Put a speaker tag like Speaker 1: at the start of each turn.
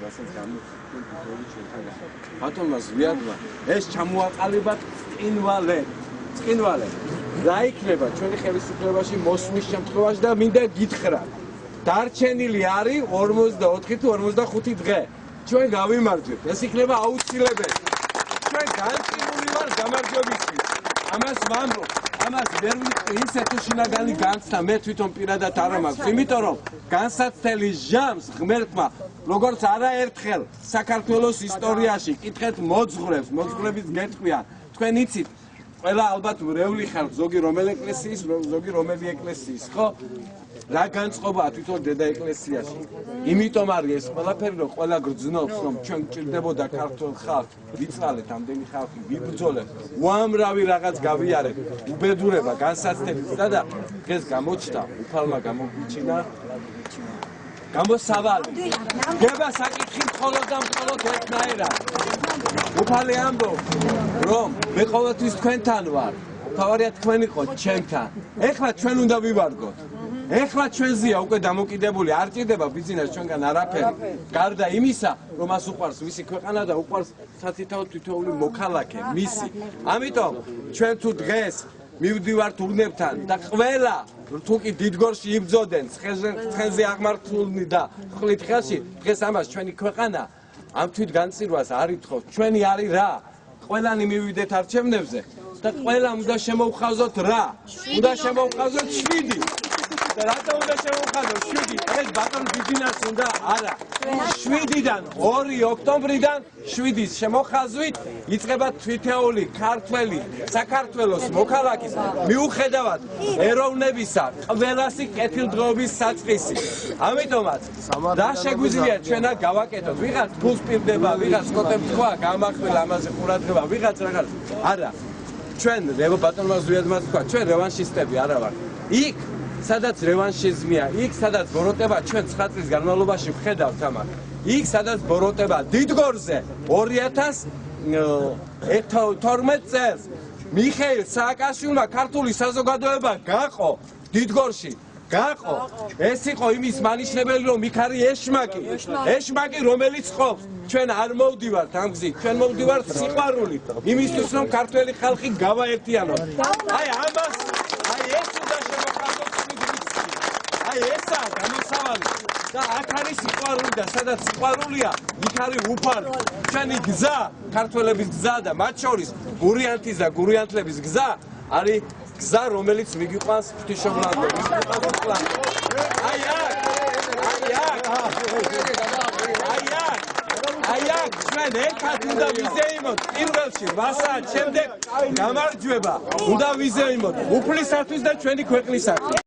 Speaker 1: რასაც გამოიწვია. ბატონმა ზვიადმა ეს ჩამოაყალიბა წკინვალე. რა იქნება ჩვენი ხელისუფლებაში მოსვლის შემთხვევაში და მინდა გითხრათ. დარჩენილი არის 44 თუ 45 დღე. ჩვენ გავიმარჯვებთ. ეს იქნება აუცილებელი. ჩვენ განწყობილი ვარ გამარჯვებისთვის. ამას ვამბობ. ამას ვერ ვიტყვი ისე თუ შინაგანი განცდა მე თვითონ პირადად არ მაქვს, იმიტომ რომ განსაცდელი ჟამს ღმერთმა როგორც არაერთხელ საქართველოს ისტორიაში კითხეთ მოძღვრებს გეტყვიან. თქვენ იცით ყველა ალბათ მრევლი ხალხ, ზოგი რომელი ეკლესიის, ზოგი რომელი ეკლესიის, ხო? რა განწყობაა თვითონ დედა ეკლესიაში. იმიტომ არის ეს ყველაფერი, რომ ყველა გრძნობს, რომ ჩვენ გჭირდებოდა ქართულ ხალხს, ვიწვალეთ ამდენი ხალხი, ვიბრძოლეთ, უამრავი რაღაც გავიარეთ, უბედურება, განსაცდელი და დღეს გამოჩნდა, უფალმა გამოგვიჩინა გამოსავალი. გება საკითხი მხოლოდ და მხოლოდ ერთნაირად. უფალი ამბობს, რომ მე ყოველთვის თქვენთან ვარ, თავარია თქვენ იყო ჩემთან. ეხლა ჩვენ უნდა ვივარგოთ. ეხლა ჩვენზეა უკვე დამოკიდებული, არ ჭირდება ბიზნეს ჩვენგან არაფერი. გარდა იმისა, რომ მას უყვარს მისი ქვეყანა და უყვარს სათითაო თითოეული მოქალაქე, მისი. ამიტომ ჩვენ თუ დღეს მივდივართ ურნებთან და ყველა თუ კი დიდგორში იბრძოდნენ, ცხენზე აღმართულნი და ხლით ხელში, დღეს ამას ჩვენი ქვეყანა ამ თვითგანწირვას არ ითხოვს. ჩვენი არის რა? ყველანი მივიდეთ არჩევნებზე და ყველა უნდა შემოვხაზოთ რა? უნდა შემოვხაზოთ 7. და რატომ უნდა შემოვხაზოთ 7? ეს ბატონ ბიზნეს უნდა არა. 7-დან 2 ოქტომბრიდან 7-ის შემოხაზვით იწყება თითოეული ქართველი საქართველოს მოქალაქის მიუხედავად ეროვნებისა ყველასი კეთილდღეობის საწყისი. ამიტომაც რა შეგვიძლია ჩვენა გავაკეთოთ? ვიღაც ფულს პირდება, ვიღაც კოტებს თქვა, გამახვილა ამაზე ყურადღება, ვიღაც რაღაც. არა. ჩვენ ბატონმა ზვიადმა თქვა, ჩვენ რევანშისტები არა ვართ. იქ სადაც რევანშიზმია, იქ სადაც ბოროტება ჩვენ 9 წლის განმავლობაში ვხედავთ ამას. იქ სადაც ბოროტება დიდგორზე 2012 წელს მიხეილ სააკაშვილმა ქართული საზოგადოება გაყო დიდგორში. გაყო. ეს იყო იმის მანიშნებელი, რომ იქ არის ეშმაკი, რომელიც ყოფს. ჩვენ არ მოვდივართ ამ გზით, ჩვენ მოვდივართ სიყვარულით. იმისთვის, რომ ქართველი ხალხი გავაერთიანოთ. აი ამას, აი ეს უნდა შემოხაზოთ. ესაა გამოსავალი და აქ არის სიყვარული და სადაც სიყვარულია, იქ არის უფალი. ჩვენი გზა, ქართველების გზა და მათ შორის გურიანთის და გურიანთლების გზა არის გზა, რომელიც მიგიყვანს ღვთისმშობლად. აი აქ ჩვენ ერთად უნდა ვიზეიმოთ პირველში, მასა შემდეგ გამარჯვება უნდა ვიზეიმოთ უფლისათვის და ჩვენი ქვეყნისათვის.